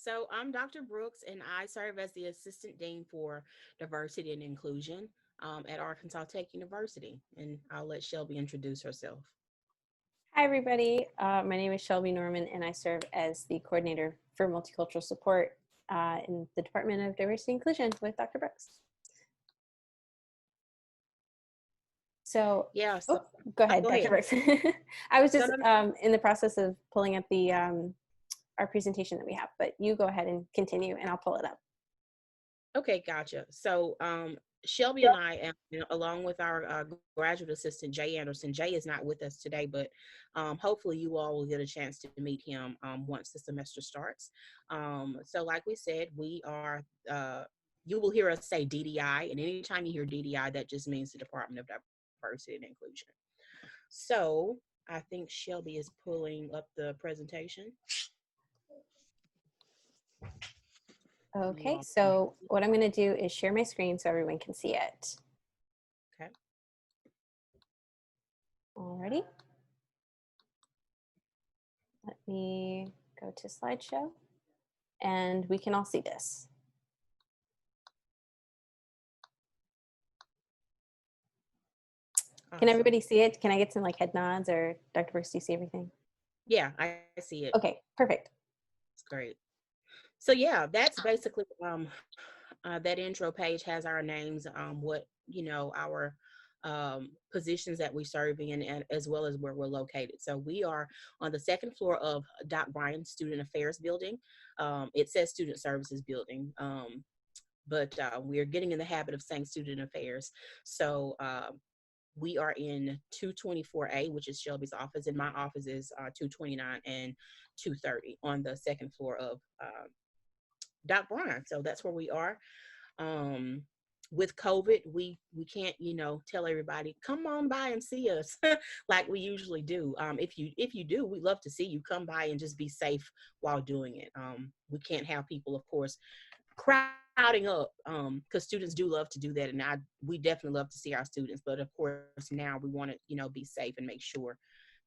So I'm Dr. Brooks, and I serve as the Assistant Dean for Diversity and Inclusion at Arkansas Tech University. And I'll let Shelby introduce herself. Hi, everybody. My name is Shelby Norman, and I serve as the coordinator for multicultural support in the Department of Diversity and Inclusion with Dr. Brooks. So, Yeah, so oh, go ahead, go Dr. ahead. Brooks. I was No, just no, no. in the process of pulling up the our presentation that we have, but you go ahead and continue, and I'll pull it up. Okay, gotcha. So Shelby and I, along with our graduate assistant, Jay Anderson, Jay is not with us today, but hopefully you all will get a chance to meet him once the semester starts. So like we said, you will hear us say DDI, and anytime you hear DDI, that just means the Department of Diversity and Inclusion. So I think Shelby is pulling up the presentation. You Okay, all, so what I'm going to do is share my screen so everyone can see it. okay. Alrighty. Let me go to slideshow, and we can all see this. Can Awesome. everybody see it? Can I get some like head nods, or Dr. Brooks, do you see everything? Yeah, I see it. Okay, perfect. It's great. So yeah, that's basically that intro page has our names, what our positions that we serve in, and as well as where we're located. So we are on the second floor of Doc Bryan Student Affairs Building. It says Student Services Building, but we're getting in the habit of saying Student Affairs. So we are in 224A, which is Shelby's office, and my office is 229 and 230 on the second floor of Doc Bryan. So that's where we are. Um, with COVID, we can't tell everybody come on by and see us like we usually do. If you do, we'd love to see you come by and just be safe while doing it. We can't have people, of course, crowding up because students do love to do that, and we definitely love to see our students. But of course, now we want to be safe and make sure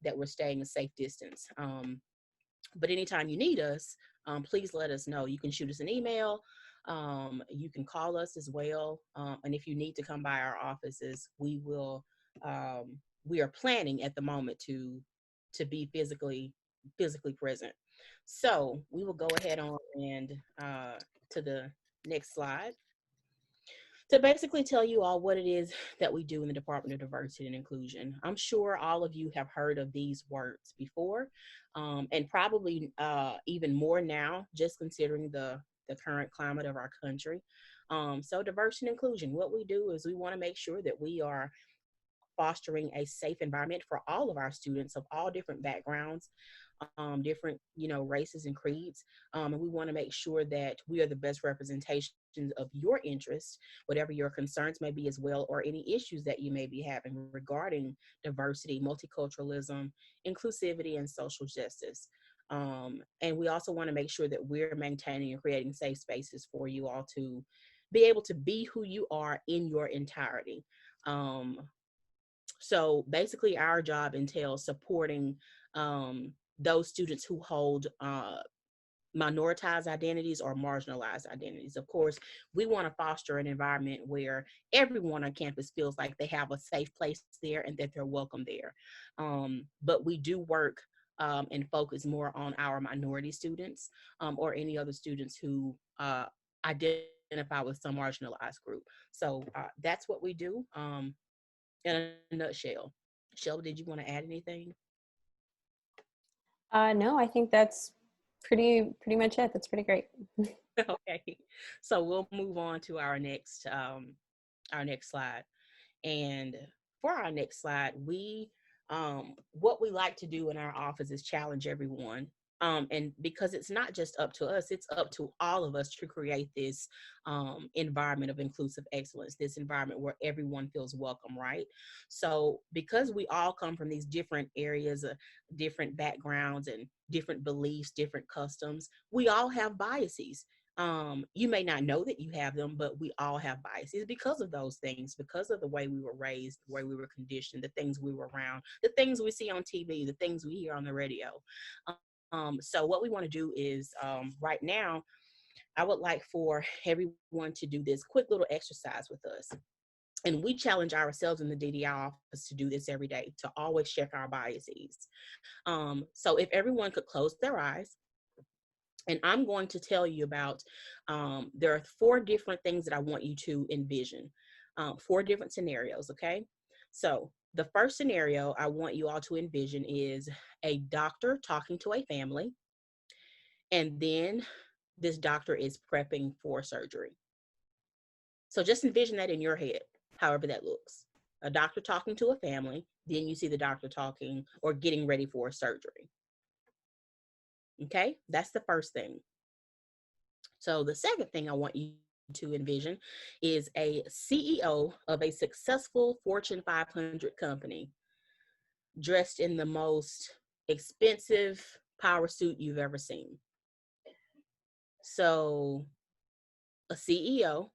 that we're staying a safe distance. But anytime you need us, please let us know. You can shoot us an email. You can call us as well. And if you need to come by our offices, we will. We are planning at the moment to be physically present. So we will go ahead on and to the next slide to basically tell you all what it is that we do in the Department of Diversity and Inclusion. I'm sure all of you have heard of these words before, and probably even more now, just considering the current climate of our country. So diversity and inclusion, what we do is we want to make sure that we are fostering a safe environment for all of our students of all different backgrounds, different races and creeds, and we want to make sure that we are the best representations of your interests, whatever your concerns may be as well, or any issues that you may be having regarding diversity, multiculturalism, inclusivity, and social justice. And we also want to make sure that we're maintaining and creating safe spaces for you all to be able to be who you are in your entirety. Um, so basically, our job entails supporting those students who hold minoritized identities or marginalized identities. Of course, we want to foster an environment where everyone on campus feels like they have a safe place there and that they're welcome there. But we do work and focus more on our minority students or any other students who identify with some marginalized group. So that's what we do in a nutshell. Shelby, did you want to add anything? No, I think that's pretty much it. That's pretty great. Okay, so we'll move on to our next slide. And for our next slide, we what we like to do in our office is challenge everyone. And because it's not just up to us, it's up to all of us to create this environment of inclusive excellence, this environment where everyone feels welcome, right? So because we all come from these different areas, different backgrounds, and different beliefs, different customs, we all have biases. You may not know that you have them, but we all have biases because of those things, because of the way we were raised, the way we were conditioned, the things we were around, the things we see on TV, the things we hear on the radio. So what we want to do is right now, I would like for everyone to do this quick little exercise with us. And we challenge ourselves in the DDI office to do this every day, to always check our biases. So if everyone could close their eyes, and I'm going to tell you about, there are 4 different things that I want you to envision, 4 different scenarios, okay? So the first scenario I want you all to envision is a doctor talking to a family, and then this doctor is prepping for surgery. So just envision that in your head, however that looks. A doctor talking to a family, then you see the doctor talking or getting ready for surgery. Okay, that's the first thing. So the second thing I want you to envision is a CEO of a successful Fortune 500 company dressed in the most expensive power suit you've ever seen. So a CEO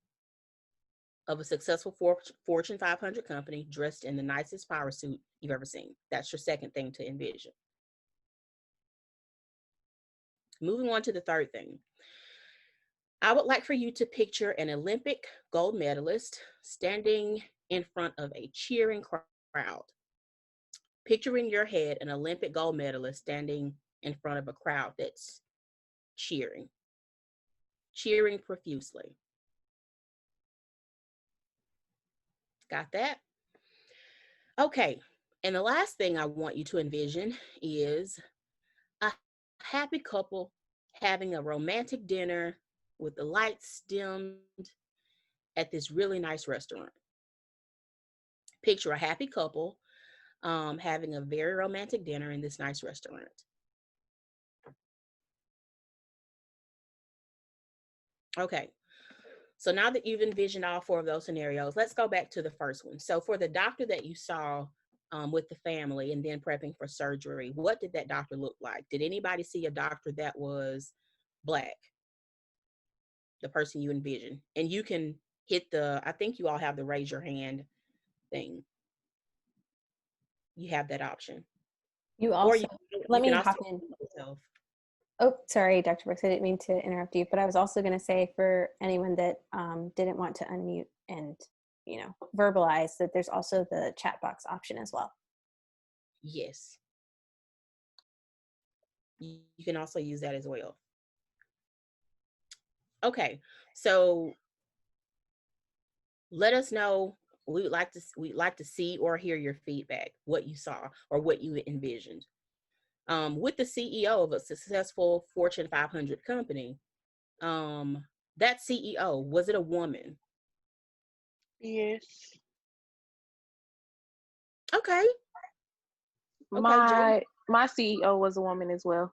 of a successful Fortune 500 company dressed in the nicest power suit you've ever seen. That's your second thing to envision. Moving on to the third thing. I would like for you to picture an Olympic gold medalist standing in front of a cheering crowd. Picture in your head an Olympic gold medalist standing in front of a crowd that's cheering, cheering profusely. Got that? Okay. And the last thing I want you to envision is a happy couple having a romantic dinner with the lights dimmed at this really nice restaurant. Picture a happy couple having a very romantic dinner in this nice restaurant. Okay, so now that you've envisioned all 4 of those scenarios, let's go back to the first one. So for the doctor that you saw with the family and then prepping for surgery, what did that doctor look like? Did anybody see a doctor that was Black? The person you envision, and you can hit I think you all have the raise your hand thing. You have that option, You or also, let you can me also hop in. yourself. Oh, sorry, Dr. Brooks, I didn't mean to interrupt you, but I was also going to say for anyone that didn't want to unmute and, verbalize that there's also the chat box option as well. Yes, you can also use that as well. Okay, so let us know. We'd like to see or hear your feedback, what you saw or what you envisioned. With the CEO of a successful Fortune 500 company, that CEO, was it a woman? Yes. Okay. Okay, Jay. My CEO was a woman as well.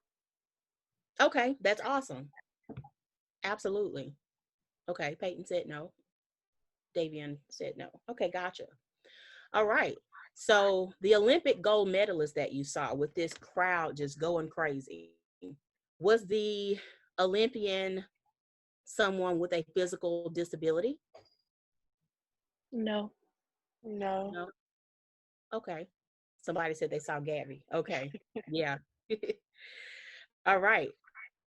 Okay, that's awesome. Absolutely. Okay, Peyton said no. Davian said no. Okay, gotcha. All right. So the Olympic gold medalist that you saw with this crowd just going crazy, was the Olympian someone with a physical disability? No. No. No. Okay. Somebody said they saw Gabby. Okay. Yeah. All right.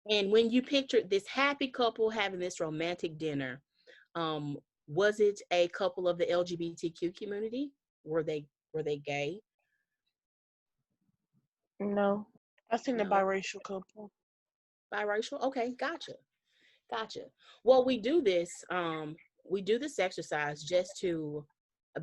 And when you pictured this happy couple having this romantic dinner, um, was it a couple of the LGBTQ community? Were they gay? No. I seen a No. biracial couple. Biracial? Okay, gotcha. Gotcha. Well, we do this exercise just to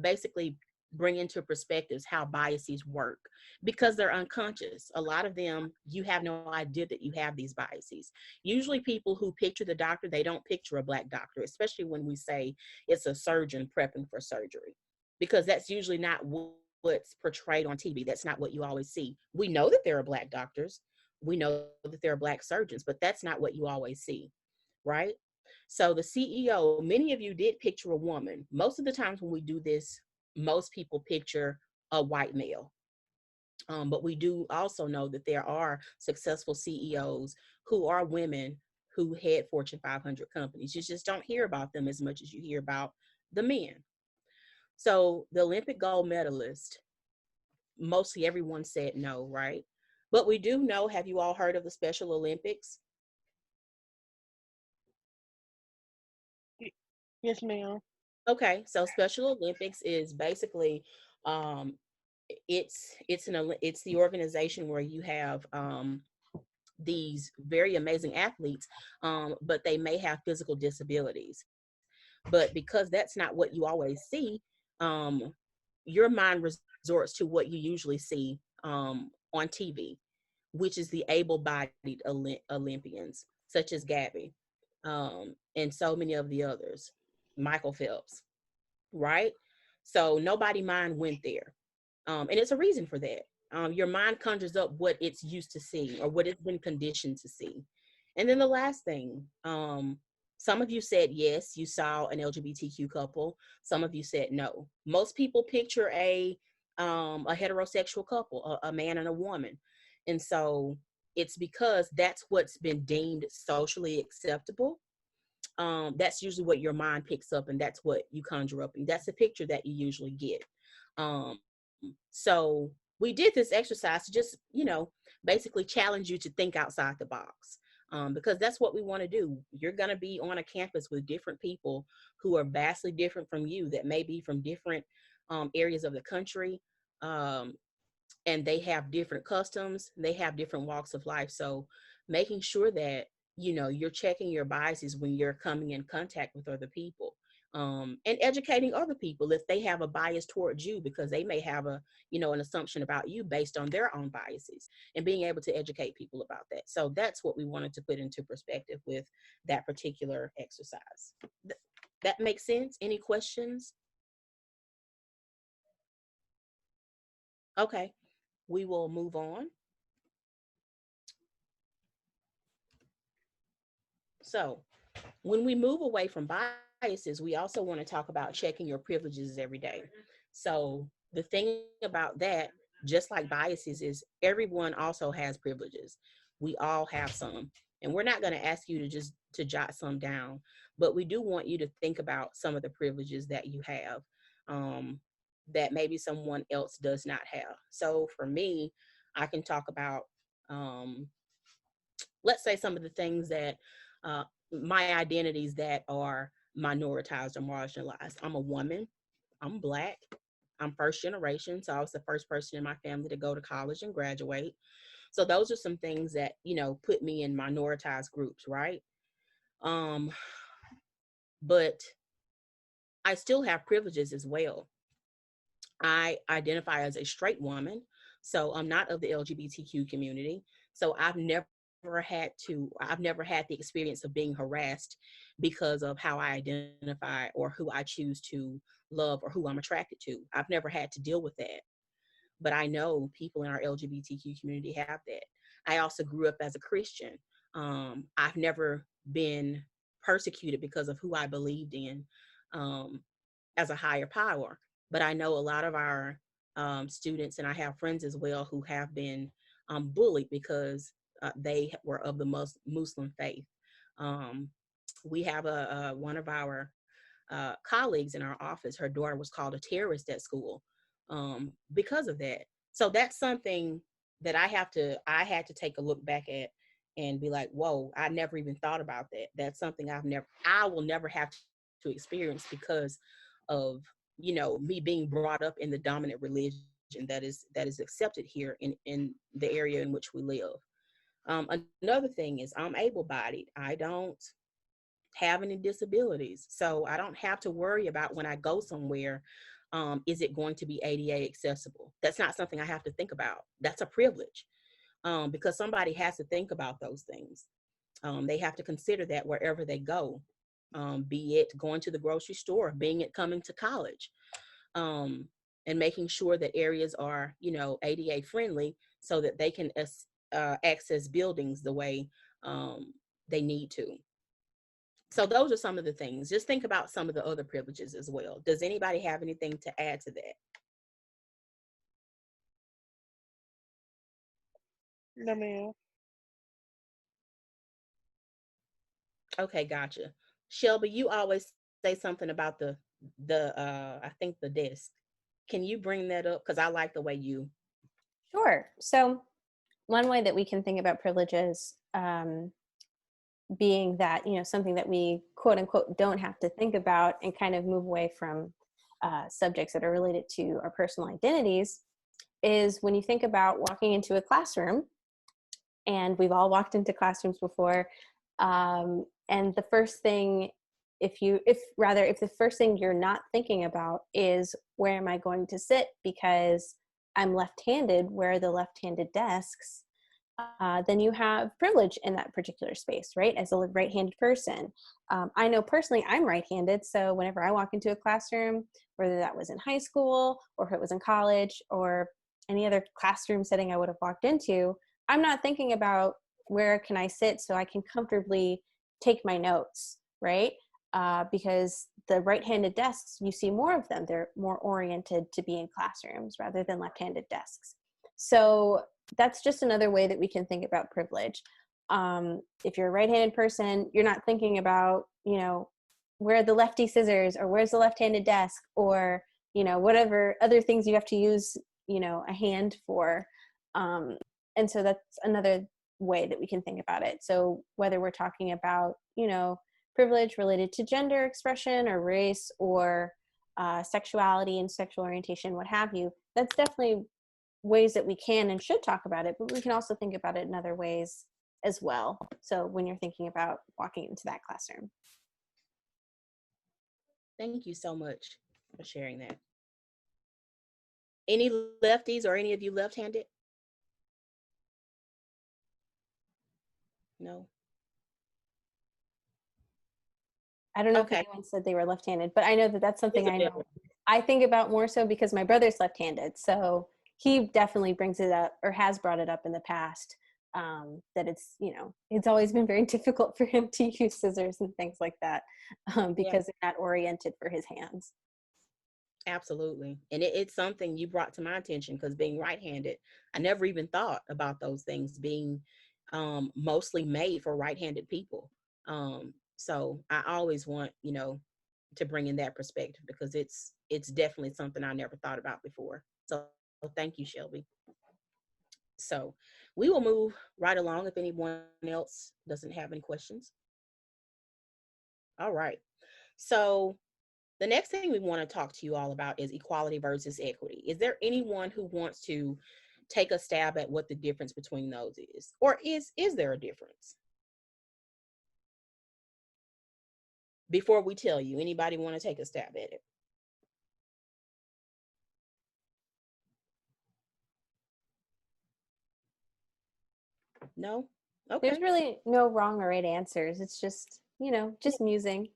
basically bring into perspectives how biases work, because they're unconscious. A lot of them, you have no idea that you have these biases. Usually people who picture the doctor, they don't picture a Black doctor, especially when we say it's a surgeon prepping for surgery, because that's usually not what's portrayed on TV. That's not what you always see. We know that there are Black doctors. We know that there are Black surgeons, but that's not what you always see, right? So the CEO, many of you did picture a woman. Most of the times when we do this, most people picture a white male. But we do also know that there are successful CEOs who are women who head Fortune 500 companies. You just don't hear about them as much as you hear about the men. So the Olympic gold medalist, mostly everyone said no, right? But we do know, have you all heard of the Special Olympics? Y- Yes, ma'am. Okay, so Special Olympics is basically um it's the organization where you have these very amazing athletes, but they may have physical disabilities. But because that's not what you always see, um, your mind resorts to what you usually see on TV, which is the able-bodied Olympians, such as Gabby, and so many of the others, Michael Phelps, right? So nobody mind went there. And it's a reason for that. Your mind conjures up what it's used to seeing or what it's been conditioned to see. And then the last thing, some of you said yes, you saw an LGBTQ couple. Some of you said no. Most people picture a heterosexual couple, a man and a woman, and so it's because that's what's been deemed socially acceptable. That's usually what your mind picks up, and that's what you conjure up, and that's the picture that you usually get. So we did this exercise to just, basically challenge you to think outside the box, because that's what we want to do. You're going to be on a campus with different people who are vastly different from you, that may be from different areas of the country. Um, and they have different customs, they have different walks of life. So making sure that you're checking your biases when you're coming in contact with other people, and educating other people if they have a bias towards you, because they may have an assumption about you based on their own biases, and being able to educate people about that. So that's what we wanted to put into perspective with that particular exercise. That makes sense? Any questions? Okay, we will move on. So when we move away from biases, we also want to talk about checking your privileges every day. So the thing about that, just like biases, is everyone also has privileges. We all have some. And we're not going to ask you to just to jot some down, but we do want you to think about some of the privileges that you have, um, that maybe someone else does not have. So for me, I can talk about, um, let's say, some of the things that uh, my identities that are minoritized or marginalized. I'm a woman. I'm Black. I'm first generation, so I was the first person in my family to go to college and graduate. So those are some things that put me in minoritized groups, right? Um, but I still have privileges as well. I identify as a straight woman, so I'm not of the LGBTQ community. So I've never had the experience of being harassed because of how I identify or who I choose to love or who I'm attracted to. I've never had to deal with that. But I know people in our LGBTQ community have that. I also grew up as a Christian. I've never been persecuted because of who I believed in. Um, as a higher power. But I know a lot of our students, and I have friends as well, who have been bullied because they were of the Muslim faith. Um, we have one of our colleagues in our office. Her daughter was called a terrorist at school because of that. So that's something that I had to take a look back at and be like, whoa, I never even thought about that. That's something I will never have to experience because of me being brought up in the dominant religion that is accepted here in the area in which we live. Another thing is I'm able-bodied. I don't have any disabilities, so I don't have to worry about when I go somewhere, is it going to be ADA accessible? That's not something I have to think about. That's a privilege, because somebody has to think about those things. They have to consider that wherever they go, be it going to the grocery store, being it coming to college, um, and making sure that areas are, ADA friendly so that they can access buildings the way they need to. So those are some of the things. Just think about some of the other privileges as well. Does anybody have anything to add to that? No, ma'am. Okay, gotcha. Shelby, you always say something about the I think the desk. Can you bring that up? Because I like the way you. Sure. So one way that we can think about privileges being that, something that we quote unquote don't have to think about and kind of move away from subjects that are related to our personal identities is when you think about walking into a classroom, and we've all walked into classrooms before, and the first thing, if the first thing you're not thinking about is where am I going to sit because I'm left-handed, where are the left-handed desks, then you have privilege in that particular space, right? As a right-handed person. I know personally I'm right-handed, so whenever I walk into a classroom, whether that was in high school or if it was in college or any other classroom setting I would have walked into, I'm not thinking about where can I sit so I can comfortably take my notes, right? Because the right-handed desks, you see more of them. They're more oriented to be in classrooms rather than left-handed desks. So that's just another way that we can think about privilege. If you're a right-handed person, you're not thinking about, where are the lefty scissors or where's the left-handed desk or, whatever other things you have to use, a hand for. And so that's another way that we can think about it. So whether we're talking about, privilege related to gender expression or race or sexuality and sexual orientation, what have you, that's definitely ways that we can and should talk about it, but we can also think about it in other ways as well. So when you're thinking about walking into that classroom. Thank you so much for sharing that. Any lefties or any of you left-handed? No. I don't know if Okay. anyone said they were left-handed, but I know that that's There's something a I know difference. I think about more so because my brother's left-handed. So he definitely brings it up or has brought it up in the past, that it's, it's always been very difficult for him to use scissors and things like that, Yeah, because they're not oriented for his hands. absolutely. And it's something you brought to my attention because being right-handed, I never even thought about those things being mostly made for right-handed people. So I always want, to bring in that perspective because it's definitely something I never thought about before. So thank you, Shelby. So we will move right along if anyone else doesn't have any questions. All right. So the next thing we want to talk to you all about is equality versus equity. Is there anyone who wants to take a stab at what the difference between those is? Or is there a difference? Before we tell you, anybody want to take a stab at it? No? There's Okay. really no wrong or right answers. It's just, just musing.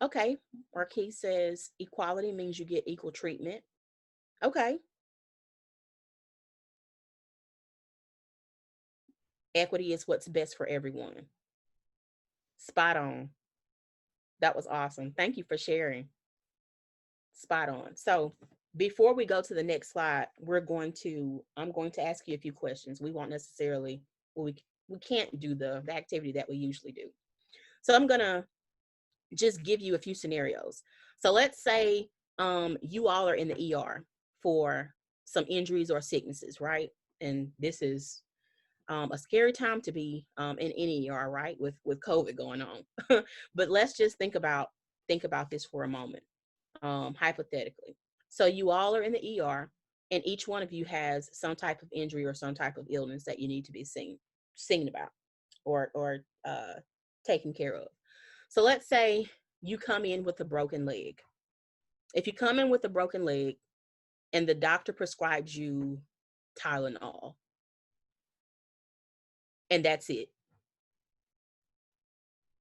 Okay. Marquis says equality means you get equal treatment. Okay. Equity is what's best for everyone. Spot on. That was awesome. Thank you for sharing. Spot on. So before we go to the next slide, I'm going to ask you a few questions. We won't necessarily, well, we can't do the activity that we usually do. So I'm gonna just give you a few scenarios. So let's say you all are in the ER for some injuries or sicknesses, right? And this is a scary time to be in any ER, right? With COVID going on. But let's just think about this for a moment, hypothetically. So you all are in the ER, and each one of you has some type of injury or some type of illness that you need to be seen about, or taken care of. So let's say you come in with a broken leg. If you come in with a broken leg, and the doctor prescribes you Tylenol, and that's it.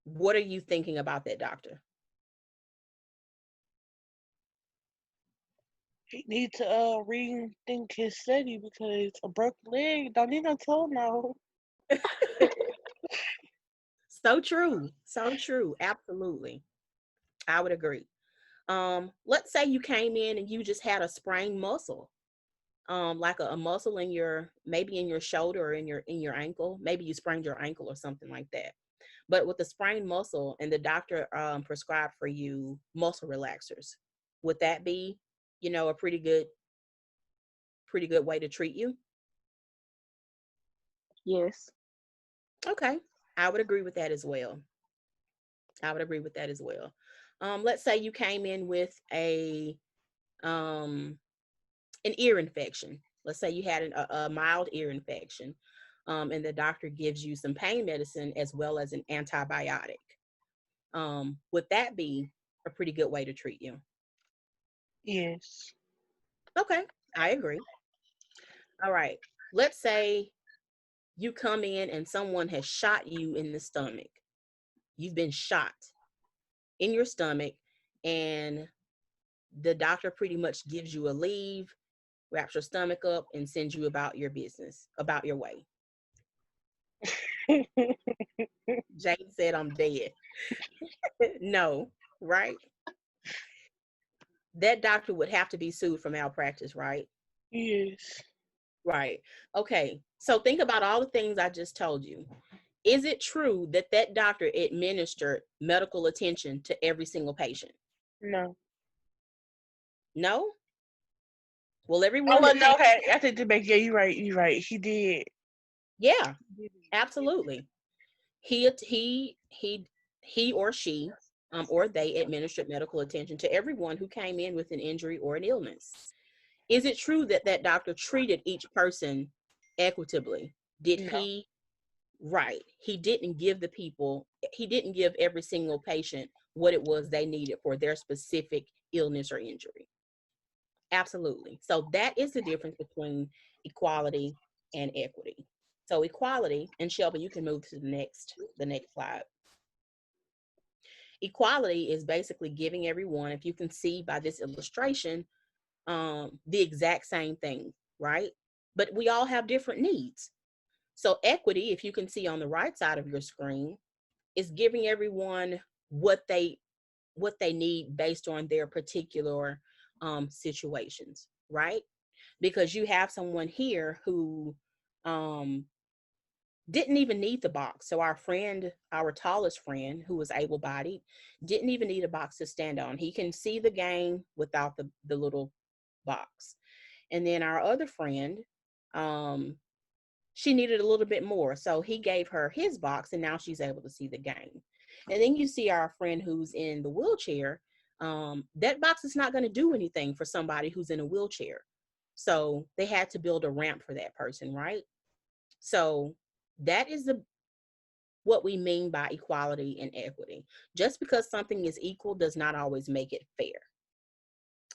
What are you thinking about that doctor? He needs to rethink his study because a broken leg don't need no toe now. So true. So true. Absolutely. I would agree. Let's say you came in and you just had a sprained muscle, like a muscle in your, maybe in your shoulder or in your ankle. Maybe you sprained your ankle or something like that. But with the sprained muscle and the doctor prescribed for you muscle relaxers, would that be, a pretty pretty good way to treat you? Yes. Okay. I would agree with that as well. I would agree with that as well. Let's say you came in with um, an ear infection. Let's say you had a mild ear infection, and the doctor gives you some pain medicine as well as an antibiotic. Would that be a pretty good way to treat you? Yes. Okay, I agree. All right. Let's say you come in and someone has shot you in the stomach. You've been shot in your stomach, and the doctor pretty much gives you a leave, wraps your stomach up, and sends you about your business, about your way. Jane said, I'm dead. No, right? That doctor would have to be sued for malpractice, right? Yes. Right. Okay. So think about all the things I just told you. Is it true that that doctor administered medical attention to every single patient? No. No? Well, Oh, everyone well, that no. came, Okay. I take it back. Yeah, you're right. You're right. He did. yeah, He did. absolutely. He he he he or she or they administered medical attention to everyone who came in with an injury or an illness. Is it true that that doctor treated each person equitably? Did No. he? Right. He didn't give every single patient what it was they needed for their specific illness or injury. Absolutely. So that is the difference between equality and equity. So equality, and Shelby, you can move to the next slide. Equality is basically giving everyone, if you can see by this illustration, the exact same thing, right? But we all have different needs. So equity, if you can see on the right side of your screen, is giving everyone what they need based on their particular situations, right? Because you have someone here who um, didn't even need the box. So our tallest friend, who was able-bodied, didn't even need a box to stand on. He can see the game without the little box. And then our other friend, um, she needed a little bit more. So he gave her his box, and now she's able to see the game. And then you see our friend who's in the wheelchair. That box is not going to do anything for somebody who's in a wheelchair. So they had to build a ramp for that person, right? So that is what we mean by equality and equity. Just because something is equal does not always make it fair.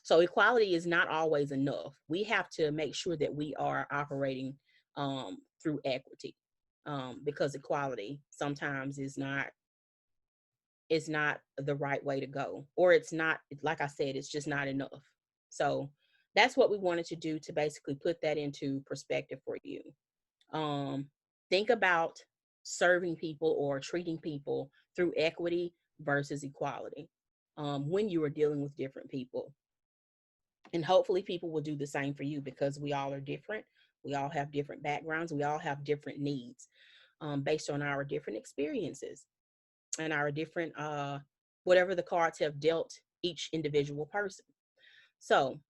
So equality is not always enough. We have to make sure that we are operating through equity, because equality sometimes is not the right way to go, or it's not, like I said, it's just not enough. So that's what we wanted to do, to basically put that into perspective for you. um, think about serving people or treating people through equity versus equality, when you are dealing with different people. And hopefully people will do the same for you, because we all are different. We all have different backgrounds. We all have different needs, based on our different experiences and our different, whatever the cards have dealt each individual person. So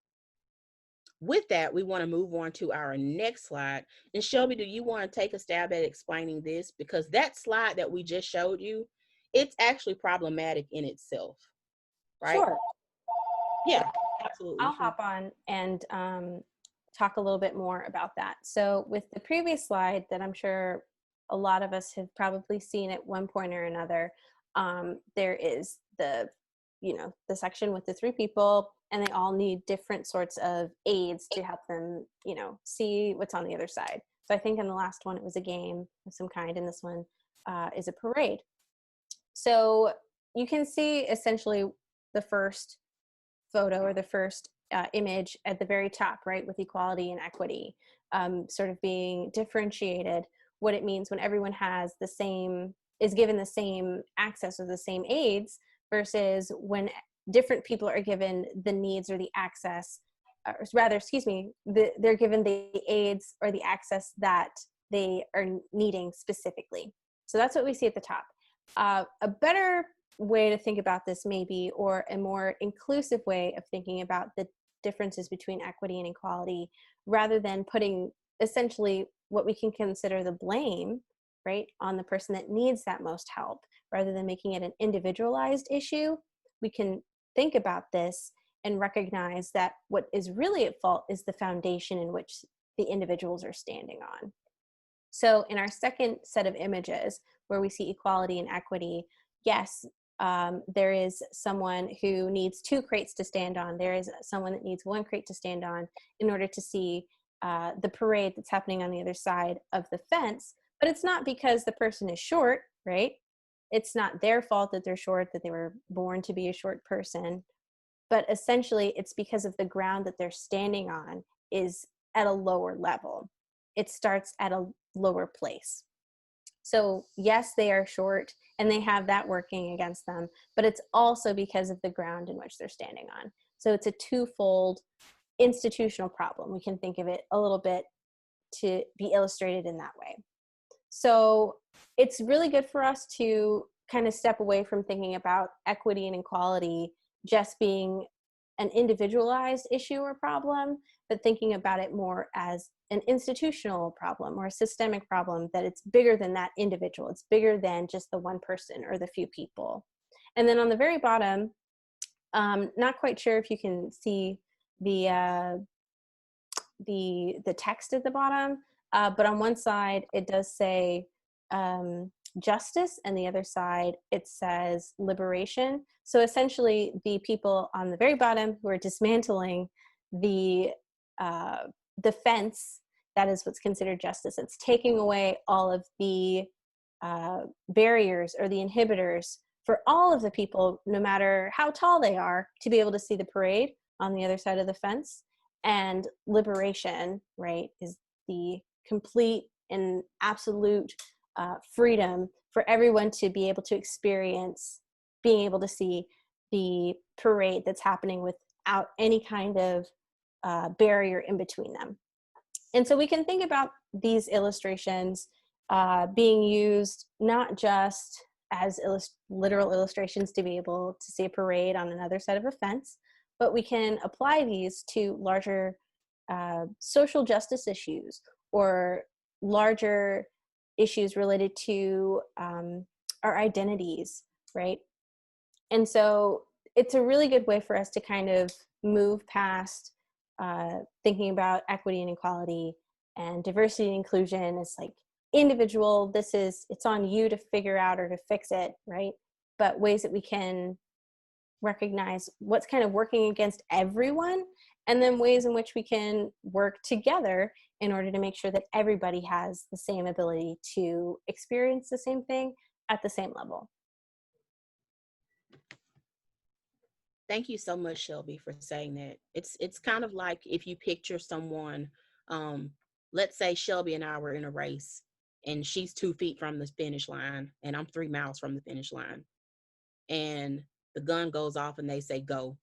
with that, we want to move on to our next slide. And Shelby, do you want to take a stab at explaining this? Because that slide that we just showed you, it's actually problematic in itself, right? Sure. Yeah, absolutely. I'll hop on and talk a little bit more about that. So with the previous slide that I'm sure a lot of us have probably seen at one point or another, there is the section with the three people, and they all need different sorts of aids to help them, see what's on the other side. So I think in the last one, it was a game of some kind, and this one is a parade. So you can see essentially the first photo, or the first image at the very top, right, with equality and equity, sort of being differentiated, what it means when everyone is given the same access or the same aids, versus when different people are given the needs or the access, or rather, excuse me, they're given the aids or the access that they are needing specifically. So that's what we see at the top. A better way to think about this maybe, or a more inclusive way of thinking about differences between equity and equality, rather than putting essentially what we can consider the blame, right, on the person that needs that most help, rather than making it an individualized issue. We can think about this and recognize that what is really at fault is the foundation in which the individuals are standing on. So in our second set of images, where we see equality and equity, yes, there is someone who needs 2 crates to stand on. There is someone that needs 1 crate to stand on in order to see the parade that's happening on the other side of the fence. But it's not because the person is short, right? It's not their fault that they're short, that they were born to be a short person. But essentially, it's because of the ground that they're standing on is at a lower level. It starts at a lower place. So yes, they are short and they have that working against them, but it's also because of the ground in which they're standing on. So it's a twofold institutional problem. We can think of it a little bit to be illustrated in that way. So it's really good for us to kind of step away from thinking about equity and equality just being an individualized issue or problem, but thinking about it more as an institutional problem or a systemic problem, that it's bigger than that individual. It's bigger than just the one person or the few people. And then on the very bottom, not quite sure if you can see the text at the bottom, but on one side it does say justice, and the other side it says liberation. So essentially, the people on the very bottom who are dismantling the fence, that is what's considered justice. It's taking away all of the barriers or the inhibitors for all of the people, no matter how tall they are, to be able to see the parade on the other side of the fence. And liberation, right, is the complete and absolute freedom for everyone to be able to experience being able to see the parade that's happening without any kind of barrier in between them. And so we can think about these illustrations being used not just as literal illustrations to be able to see a parade on another side of a fence, but we can apply these to larger social justice issues or larger issues related to our identities, right? And so it's a really good way for us to kind of move past thinking about equity and equality and diversity and inclusion as like individual, it's on you to figure out or to fix it, right? But ways that we can recognize what's kind of working against everyone, and then ways in which we can work together in order to make sure that everybody has the same ability to experience the same thing at the same level. Thank you so much, Shelby, for saying that. It's kind of like if you picture someone, um, let's say Shelby and I were in a race, and she's 2 feet from the finish line, and I'm 3 miles from the finish line, and the gun goes off, and they say go.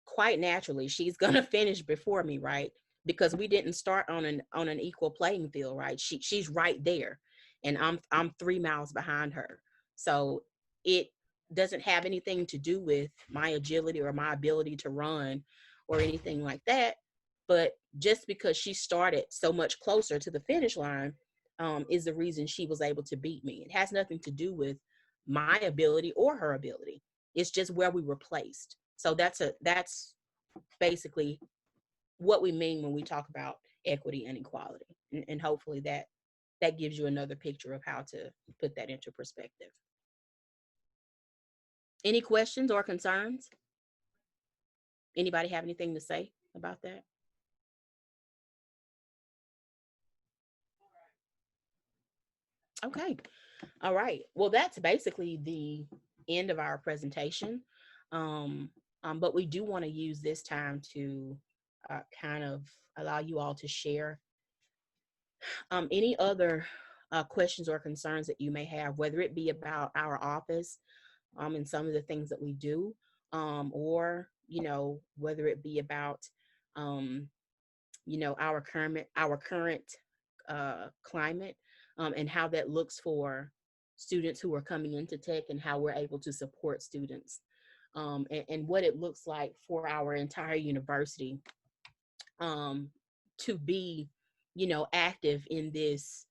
Quite naturally, she's gonna finish before me, right? Because we didn't start on an equal playing field, right? She's right there, and I'm 3 miles behind her. So it doesn't have anything to do with my agility or my ability to run or anything like that. But just because she started so much closer to the finish line is the reason she was able to beat me. It has nothing to do with my ability or her ability. It's just where we were placed. So that's basically what we mean when we talk about equity and equality. And hopefully that gives you another picture of how to put that into perspective. Any questions or concerns? Anybody have anything to say about that? Okay. All right. Well, that's basically the end of our presentation. Um, but we do want to use this time to kind of allow you all to share any other questions or concerns that you may have, whether it be about our office and some of the things that we do, or whether it be about our current climate, and how that looks for students who are coming into tech and how we're able to support students. and what it looks like for our entire university, um, to be, active in this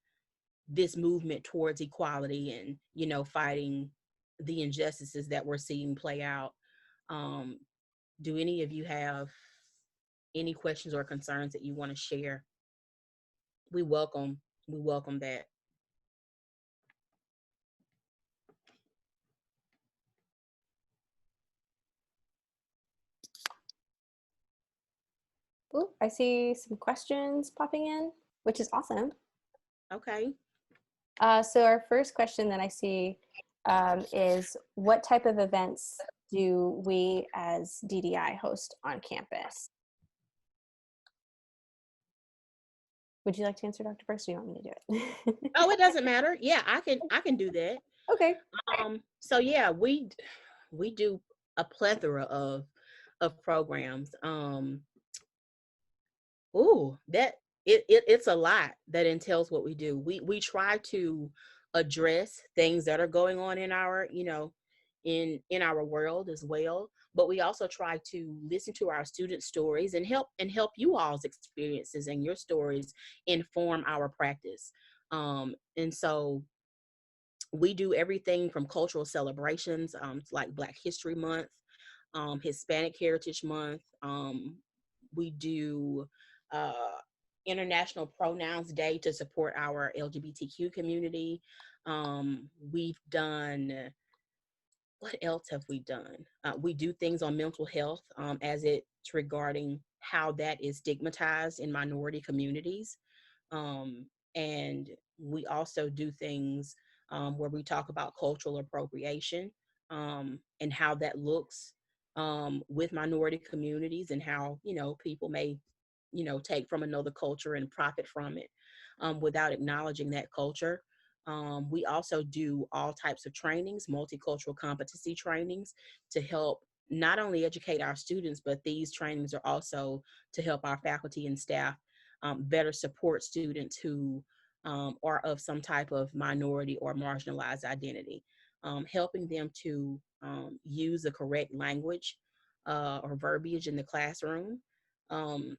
movement towards equality, and fighting the injustices that we're seeing play out. um, do any of you have any questions or concerns that you want to share? We welcome that. Ooh, I see some questions popping in, which is awesome. Okay. So our first question that I see is, what type of events do we as DDI host on campus? Would you like to answer, Dr. Burks, or do you want me to do it? Oh, it doesn't matter. Yeah, I can do that. Okay. So yeah, we do a plethora of programs. That it's a lot that entails what we do. We try to address things that are going on in our, in our world as well, but we also try to listen to our students' stories and help you all's experiences and your stories inform our practice. And so we do everything from cultural celebrations, like Black History Month, Hispanic Heritage Month. We do uh, International Pronouns Day to support our LGBTQ community. We've done, what else have we done? We do things on mental health, as it's regarding how that is stigmatized in minority communities. Um, and we also do things where we talk about cultural appropriation, and how that looks with minority communities, and how, people may, take from another culture and profit from it, without acknowledging that culture. We also do all types of trainings, multicultural competency trainings, to help not only educate our students, but these trainings are also to help our faculty and staff better support students who are of some type of minority or marginalized identity, helping them to use the correct language or verbiage in the classroom, um,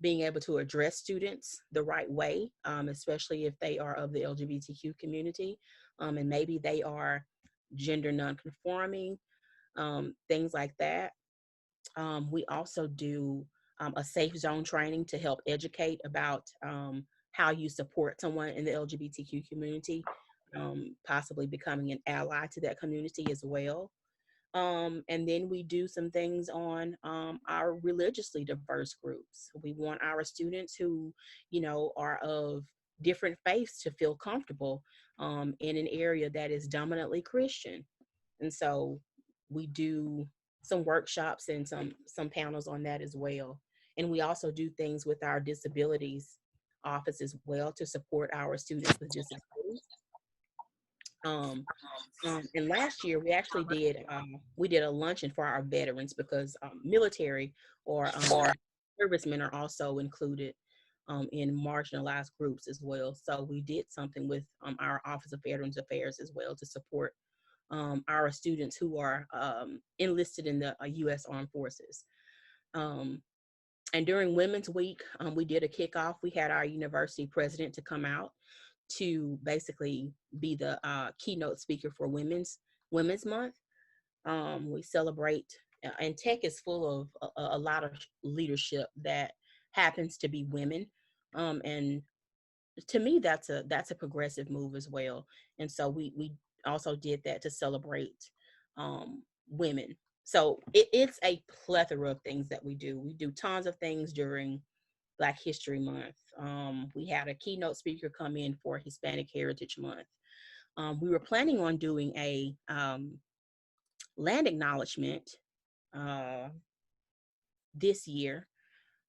being able to address students the right way, especially if they are of the LGBTQ community, and maybe they are gender nonconforming, things like that. We also do a safe zone training to help educate about how you support someone in the LGBTQ community, possibly becoming an ally to that community as well. And then we do some things on our religiously diverse groups. We want our students who, are of different faiths to feel comfortable in an area that is dominantly Christian. And so we do some workshops and some panels on that as well. And we also do things with our disabilities office as well to support our students with disabilities. Um, and last year we actually did a luncheon for our veterans, because military or servicemen are also included in marginalized groups as well. So we did something with our Office of Veterans Affairs as well to support our students who are enlisted in the U.S. Armed Forces. Um, and during Women's Week, we did a kickoff. We had our university president to come out to basically be the keynote speaker for Women's Month. We celebrate, and tech is full of a lot of leadership that happens to be women, and to me that's a progressive move as well. And so we also did that to celebrate women. So it's a plethora of things that we do tons of things during Black History Month. We had a keynote speaker come in for Hispanic Heritage Month. We were planning on doing a land acknowledgement uh, this year.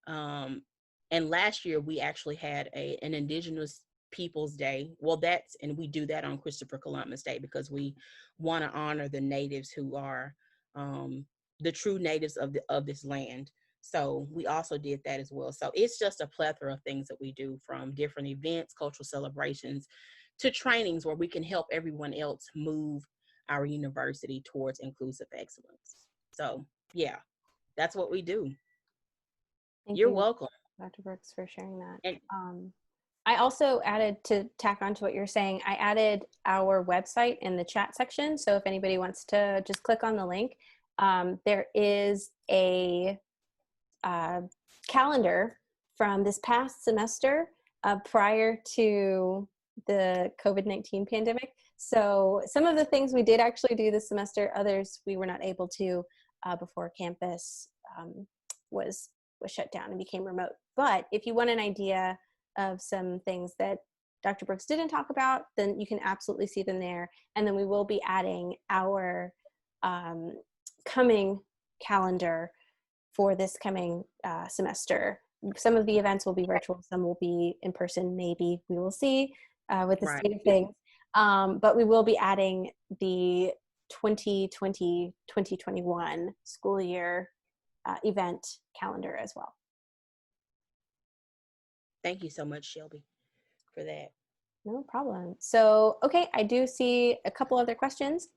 Um, and last year we actually had an Indigenous Peoples Day. Well, and we do that on Christopher Columbus Day because we want to honor the natives who are the true natives of this land. So we also did that as well. So it's just a plethora of things that we do, from different events, cultural celebrations, to trainings where we can help everyone else move our university towards inclusive excellence. So yeah, that's what we do. Thank You're you, welcome. Dr. Brooks, for sharing that. And I also added, to tack on to what you're saying, I added our website in the chat section. So if anybody wants to just click on the link, there is a calendar from this past semester prior to the COVID-19 pandemic. So some of the things we did actually do this semester, others we were not able to before campus was shut down and became remote. But if you want an idea of some things that Dr. Brooks didn't talk about, then you can absolutely see them there. And then we will be adding our coming calendar for this coming semester. Some of the events will be virtual, some will be in person, maybe. We will see with the right. state of things. But we will be adding the 2020-2021 school year event calendar as well. Thank you so much, Shelby, for that. No problem. So, okay, I do see a couple other questions.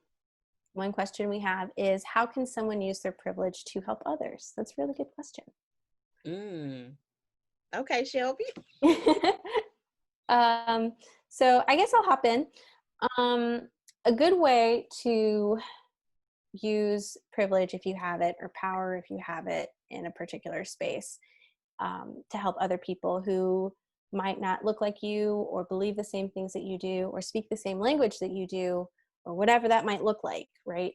One question we have is, how can someone use their privilege to help others? That's a really good question. Okay, Shelby. So I guess I'll hop in. A good way to use privilege, if you have it, or power, if you have it, in a particular space, to help other people who might not look like you or believe the same things that you do or speak the same language that you do, or whatever that might look like, right?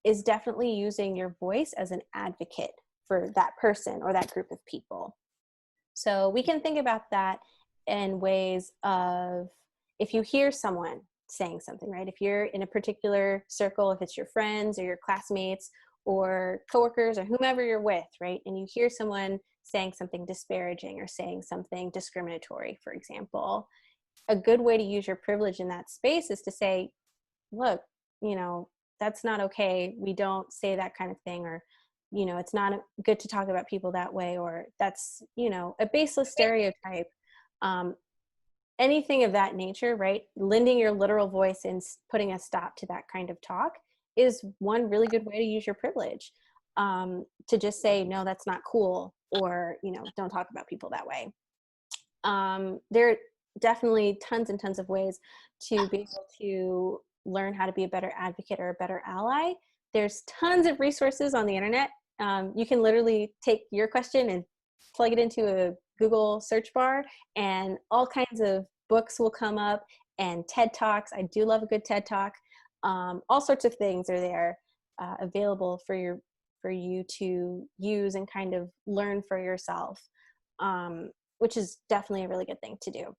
Is definitely using your voice as an advocate for that person or that group of people. So we can think about that in ways of, if you hear someone saying something, right? If you're in a particular circle, if it's your friends or your classmates or coworkers or whomever you're with, right? And you hear someone saying something disparaging or saying something discriminatory, for example, a good way to use your privilege in that space is to say, look, that's not okay. We don't say that kind of thing, or, it's not good to talk about people that way, or that's, a baseless stereotype. Anything of that nature, right? Lending your literal voice and putting a stop to that kind of talk is one really good way to use your privilege. To just say, no, that's not cool, or, don't talk about people that way. There are definitely tons and tons of ways to be able to learn how to be a better advocate or a better ally. There's tons of resources on the internet. You can literally take your question and plug it into a Google search bar, and all kinds of books will come up, and TED Talks. I do love a good TED Talk. All sorts of things are there available for you to use and kind of learn for yourself, which is definitely a really good thing to do.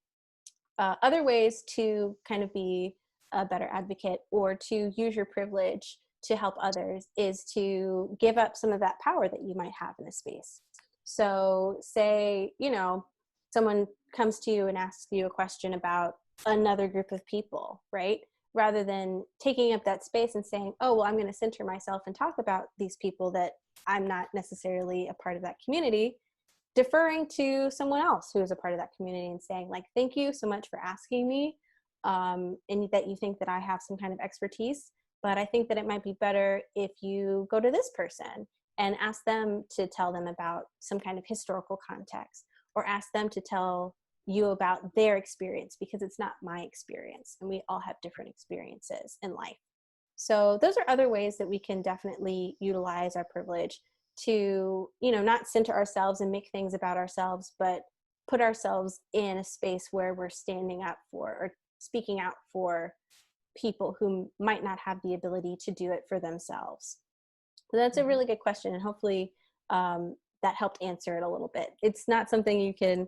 Other ways to kind of be a better advocate or to use your privilege to help others is to give up some of that power that you might have in a space. So say, someone comes to you and asks you a question about another group of people, right? Rather than taking up that space and saying, oh, well, I'm going to center myself and talk about these people that I'm not necessarily a part of that community, deferring to someone else who is a part of that community and saying, like, thank you so much for asking me, and that you think that I have some kind of expertise, but I think that it might be better if you go to this person and ask them to tell them about some kind of historical context, or ask them to tell you about their experience, because it's not my experience, and we all have different experiences in life. So those are other ways that we can definitely utilize our privilege to, not center ourselves and make things about ourselves, but put ourselves in a space where we're standing up for or speaking out for people who might not have the ability to do it for themselves. So that's a really good question, and hopefully that helped answer it a little bit. It's not something you can,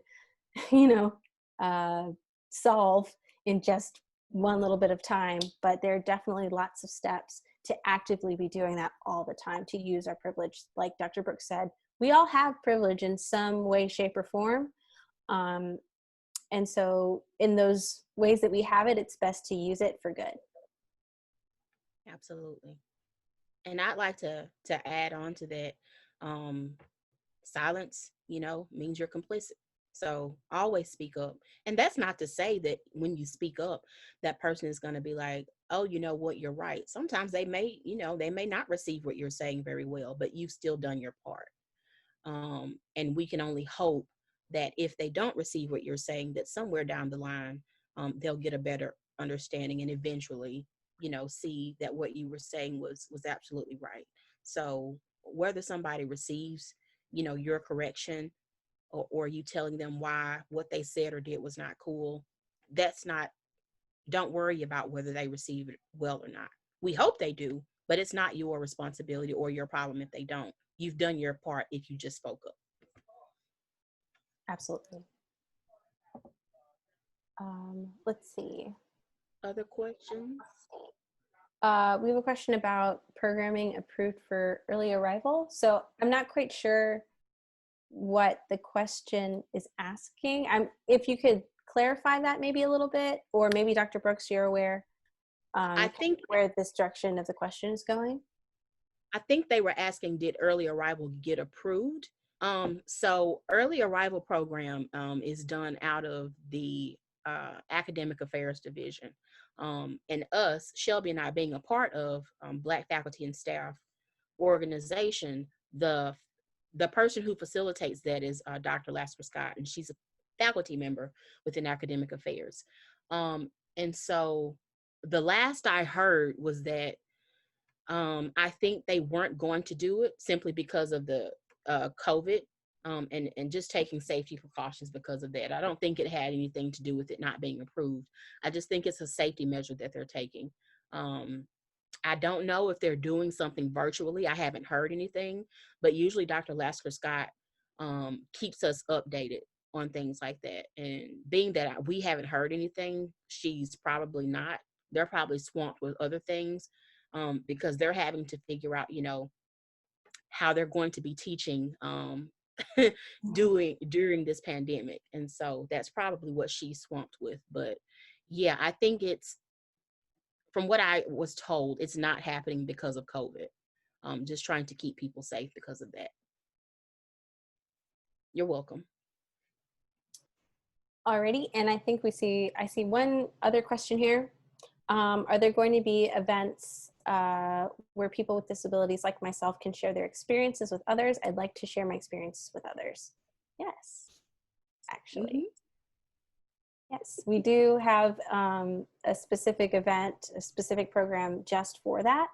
solve in just one little bit of time, but there are definitely lots of steps to actively be doing that all the time, to use our privilege. Like Dr. Brooks said, we all have privilege in some way, shape, or form. And so in those ways that we have it, it's best to use it for good. Absolutely. And I'd like to add on to that. Silence, means you're complicit. So always speak up. And that's not to say that when you speak up, that person is going to be like, oh, you know what, you're right. Sometimes they may, they may not receive what you're saying very well, but you've still done your part. And we can only hope that if they don't receive what you're saying, that somewhere down the line, they'll get a better understanding and eventually, see that what you were saying was absolutely right. So whether somebody receives, your correction, or you telling them why what they said or did was not cool, that's not, don't worry about whether they receive it well or not. We hope they do, but it's not your responsibility or your problem if they don't. You've done your part if you just spoke up. Absolutely. Let's see. Other questions? We have a question about programming approved for early arrival. So I'm not quite sure what the question is asking. If you could clarify that maybe a little bit, or maybe Dr. Brooks, you're aware I think where this direction of the question is going. I think they were asking, did early arrival get approved? So early arrival program is done out of the academic affairs division. And us, Shelby and I, being a part of Black faculty and staff organization, the person who facilitates that is Dr. Lasper Scott, and she's a faculty member within academic affairs. And so the last I heard was that I think they weren't going to do it simply because of the COVID, and just taking safety precautions because of that. I don't think it had anything to do with it not being approved. I just think it's a safety measure that they're taking. Um, I don't know if they're doing something virtually. I haven't heard anything, but usually Dr. Lasker Scott keeps us updated on things like that. And being that we haven't heard anything, she's probably not. They're probably swamped with other things, because they're having to figure out, how they're going to be teaching during this pandemic. And so that's probably what she's swamped with. But yeah, I think it's, from what I was told, it's not happening because of COVID. Just trying to keep people safe because of that. You're welcome. Alrighty, and I see one other question here. Are there going to be events where people with disabilities like myself can share their experiences with others? I'd like to share my experiences with others. Yes, actually. Mm-hmm. Yes, we do have a specific event, a specific program just for that.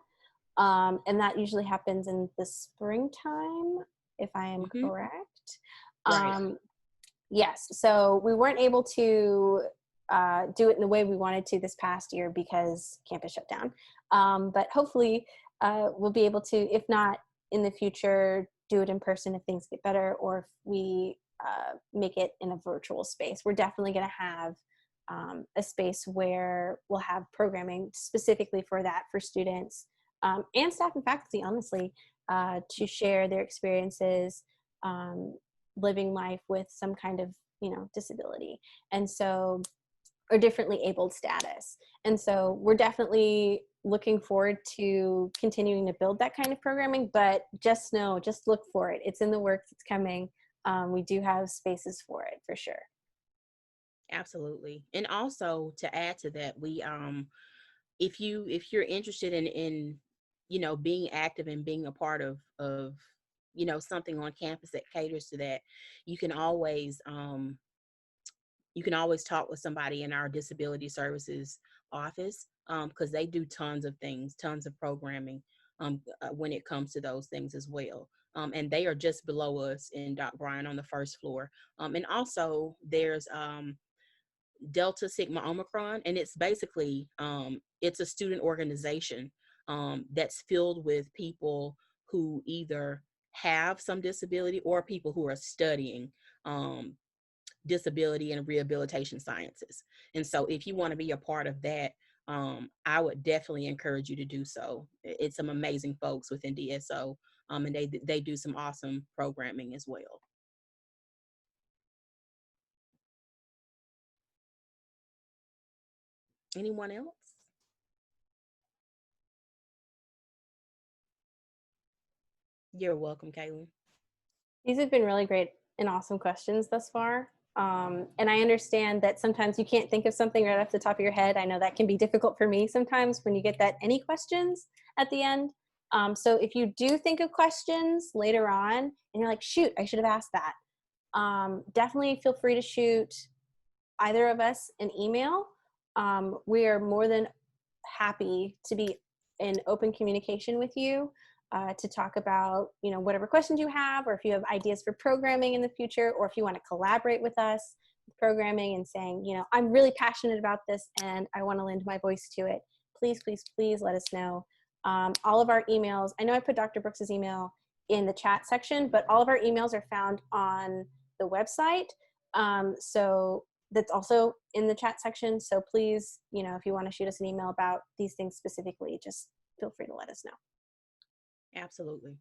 And that usually happens in the springtime, if I am Mm-hmm. correct. Right. Yes, so we weren't able to do it in the way we wanted to this past year because campus shut down. But hopefully we'll be able to, if not in the future, do it in person if things get better, or if we make it in a virtual space. We're definitely going to have a space where we'll have programming specifically for that, for students and staff and faculty, honestly, to share their experiences living life with some kind of, disability. And so, or differently abled status. And so we're definitely looking forward to continuing to build that kind of programming, but just look for it. It's in the works, it's coming. We do have spaces for it for sure. Absolutely. And also to add to that, we if you're interested in being active and being a part of something on campus that caters to that, you can always talk with somebody in our disability services office, because they do tons of things, tons of programming when it comes to those things as well. And they are just below us in Doc Bryan on the first floor. And also there's Delta Sigma Omicron, and it's basically it's a student organization that's filled with people who either have some disability or people who are studying um, disability and rehabilitation sciences. And so if you want to be a part of that, I would definitely encourage you to do so. It's some amazing folks within DSO, and they do some awesome programming as well. Anyone else? You're welcome, Kaylin. These have been really great and awesome questions thus far. And I understand that sometimes you can't think of something right off the top of your head. I know that can be difficult for me sometimes when you get that any questions at the end. So if you do think of questions later on and you're like, shoot, I should have asked that, definitely feel free to shoot either of us an email. We are more than happy to be in open communication with you, to talk about, whatever questions you have, or if you have ideas for programming in the future, or if you want to collaborate with us with programming and saying, I'm really passionate about this and I want to lend my voice to it. Please, please, please let us know. All of our emails, I know I put Dr. Brooks's email in the chat section, but all of our emails are found on the website. So that's also in the chat section. So please, if you want to shoot us an email about these things specifically, just feel free to let us know. Absolutely.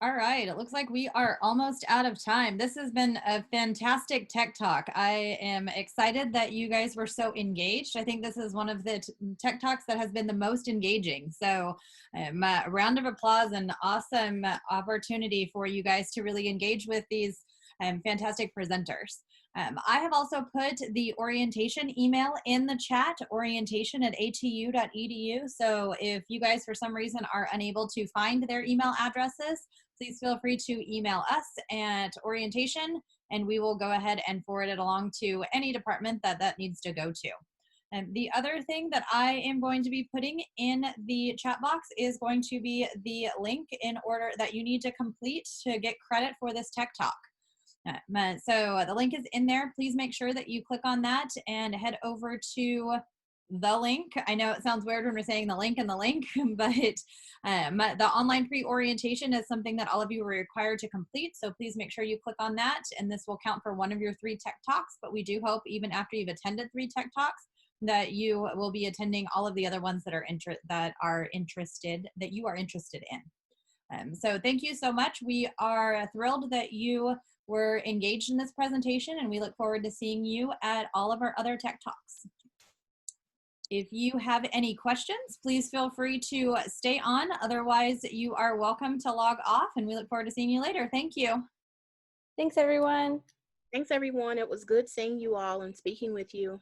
All right, it looks like we are almost out of time. This has been a fantastic tech talk. I am excited that you guys were so engaged. I think this is one of the tech talks that has been the most engaging. So a round of applause, and awesome opportunity for you guys to really engage with these fantastic presenters. I have also put the orientation email in the chat, orientation@atu.edu. So if you guys for some reason are unable to find their email addresses, please feel free to email us at orientation, and we will go ahead and forward it along to any department that needs to go to. And the other thing that I am going to be putting in the chat box is going to be the link in order that you need to complete to get credit for this tech talk. So the link is in there. Please make sure that you click on that and head over to the link. I know it sounds weird when we're saying the link and the link, but the online pre-orientation is something that all of you are required to complete. So please make sure you click on that, and this will count for one of your 3 tech talks. But we do hope even after you've attended 3 tech talks that you will be attending all of the other ones that are interested in. So thank you so much. We are thrilled that you were engaged in this presentation, and we look forward to seeing you at all of our other tech talks. If you have any questions, please feel free to stay on. Otherwise, you are welcome to log off, and we look forward to seeing you later. Thank you. Thanks, everyone. Thanks, everyone. It was good seeing you all and speaking with you.